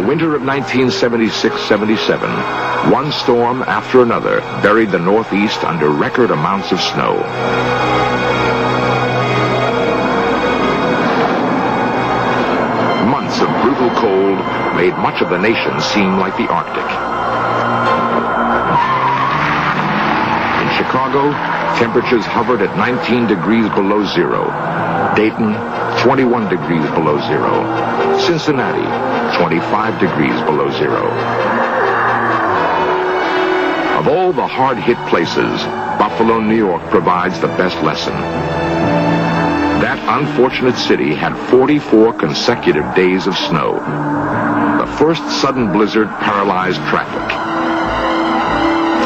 winter of 1976-77, one storm after another buried the Northeast under record amounts of snow. Months of brutal cold made much of the nation seem like the Arctic. In Chicago, temperatures hovered at 19 degrees below zero. Dayton, 21 degrees below zero. Cincinnati, 25 degrees below zero. Of all the hard-hit places, Buffalo, New York provides the best lesson. That unfortunate city had 44 consecutive days of snow. The first sudden blizzard paralyzed traffic.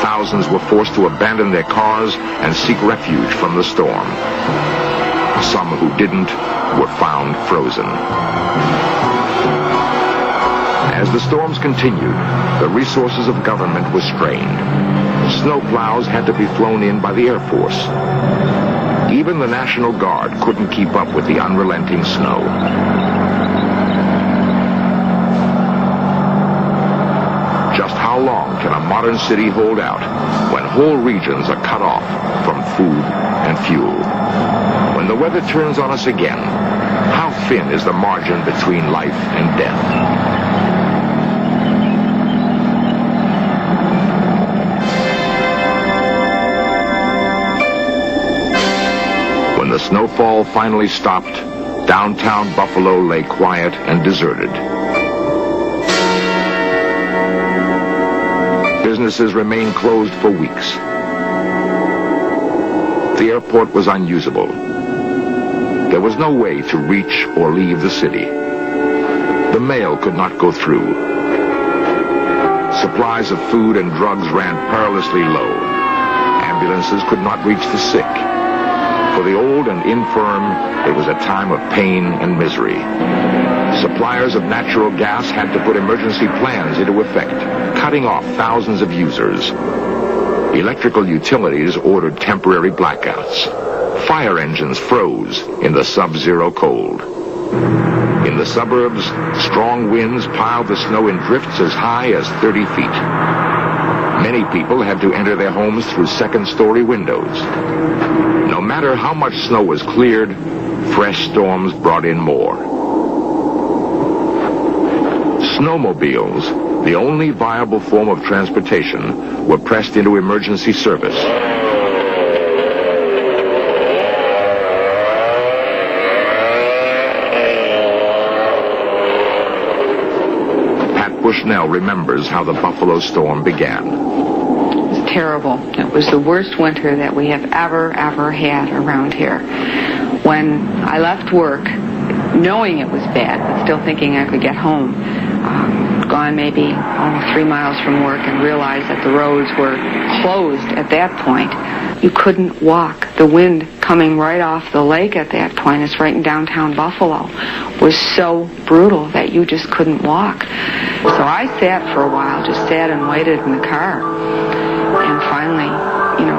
Thousands were forced to abandon their cars and seek refuge from the storm. Some who didn't were found frozen. As the storms continued, the resources of government were strained. Snowplows had to be flown in by the Air Force. Even the National Guard couldn't keep up with the unrelenting snow. Just how long can a modern city hold out when whole regions are cut off from food and fuel? When the weather turns on us again, how thin is the margin between life and death? When the snowfall finally stopped, downtown Buffalo lay quiet and deserted. Businesses remained closed for weeks. The airport was unusable. There was no way to reach or leave the city. The mail could not go through. Supplies of food and drugs ran perilously low. Ambulances could not reach the sick. For the old and infirm, it was a time of pain and misery. Suppliers of natural gas had to put emergency plans into effect, cutting off thousands of users. Electrical utilities ordered temporary blackouts. Fire engines froze in the sub-zero cold. In the suburbs, strong winds piled the snow in drifts as high as 30 feet. Many people had to enter their homes through second-story windows. No matter how much snow was cleared, fresh storms brought in more. Snowmobiles, the only viable form of transportation, were pressed into emergency service. Pat Bushnell remembers how the Buffalo storm began. It was terrible. It was the worst winter that we have ever had around here. When I left work, knowing it was bad, but still thinking I could get home, gone maybe 3 miles from work and realized that the roads were closed at that point. You couldn't walk. The wind coming right off the lake at that point, it's right in downtown Buffalo, was so brutal that you just couldn't walk. So I sat for a while, just sat and waited in the car, and finally,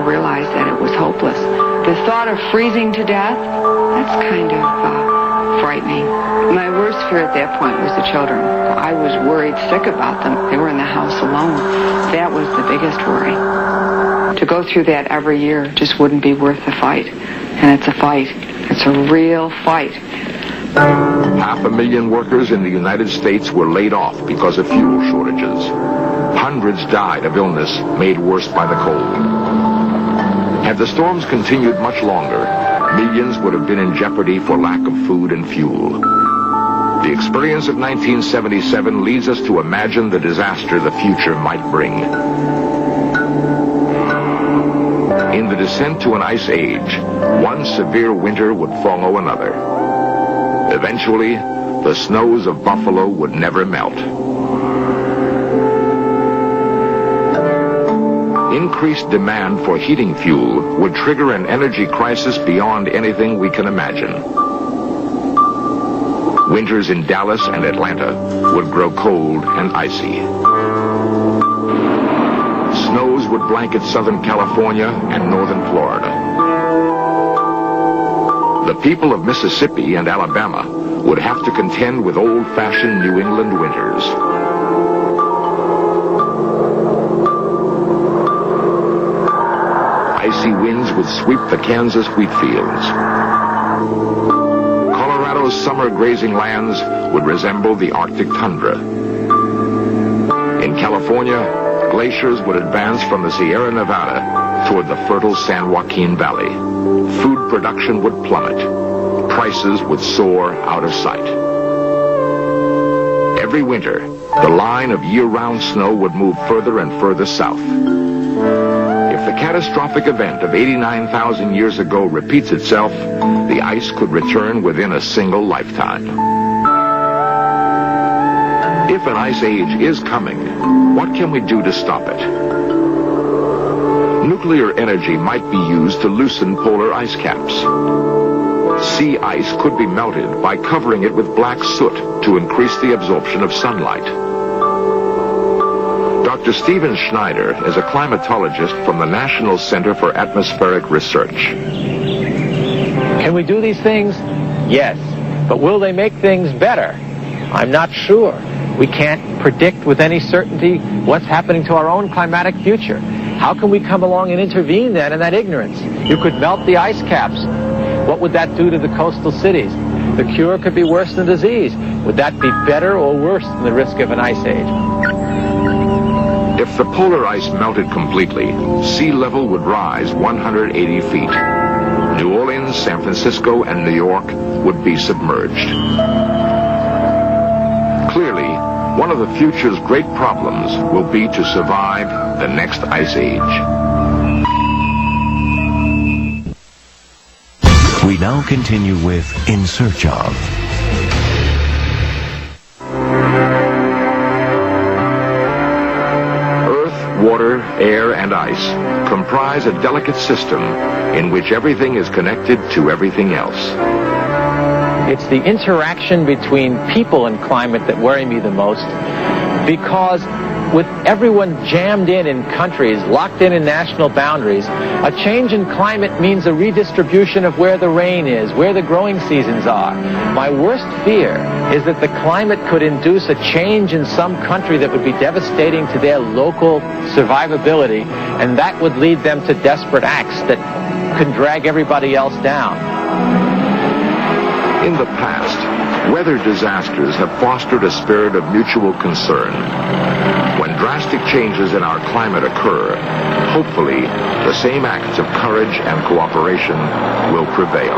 realized that it was hopeless. The thought of freezing to death, that's kind of frightening. My worst fear at that point was the children. I was worried sick about them. They were in the house alone. That was the biggest worry. To go through that every year just wouldn't be worth the fight. And it's a fight. It's a real fight. 500,000 workers in the United States were laid off because of fuel shortages. Hundreds died of illness made worse by the cold. Had the storms continued much longer, millions would have been in jeopardy for lack of food and fuel. The experience of 1977 leads us to imagine the disaster the future might bring. In the descent to an ice age, one severe winter would follow another. Eventually, the snows of Buffalo would never melt. Increased demand for heating fuel would trigger an energy crisis beyond anything we can imagine. Winters in Dallas and Atlanta would grow cold and icy. Snows would blanket Southern California and northern Florida. The people of Mississippi and Alabama would have to contend with old-fashioned New England winters. Icy winds would sweep the Kansas wheat fields. Colorado's summer grazing lands would resemble the Arctic tundra. In California, glaciers would advance from the Sierra Nevada toward the fertile San Joaquin Valley. Food production would plummet. Prices would soar out of sight. Every winter, the line of year-round snow would move further and further south. If the catastrophic event of 89,000 years ago repeats itself, the ice could return within a single lifetime. If an ice age is coming, what can we do to stop it? Nuclear energy might be used to loosen polar ice caps. Sea ice could be melted by covering it with black soot to increase the absorption of sunlight. Dr. Stephen Schneider is a climatologist from the National Center for Atmospheric Research. Can we do these things? Yes. But will they make things better? I'm not sure. We can't predict with any certainty what's happening to our own climatic future. How can we come along and intervene then in that ignorance? You could melt the ice caps. What would that do to the coastal cities? The cure could be worse than disease. Would that be better or worse than the risk of an ice age? If the polar ice melted completely, sea level would rise 180 feet. New Orleans, San Francisco, and New York would be submerged. Clearly, one of the future's great problems will be to survive the next ice age. We now continue with In Search of. Earth, water, air, and ice comprise a delicate system in which everything is connected to everything else. It's the interaction between people and climate that worry me the most, because with everyone jammed in countries, locked in national boundaries, a change in climate means a redistribution of where the rain is, where the growing seasons are. My worst fear is that the climate could induce a change in some country that would be devastating to their local survivability, and that would lead them to desperate acts that could drag everybody else down. In the past, weather disasters have fostered a spirit of mutual concern. When drastic changes in our climate occur, hopefully the same acts of courage and cooperation will prevail.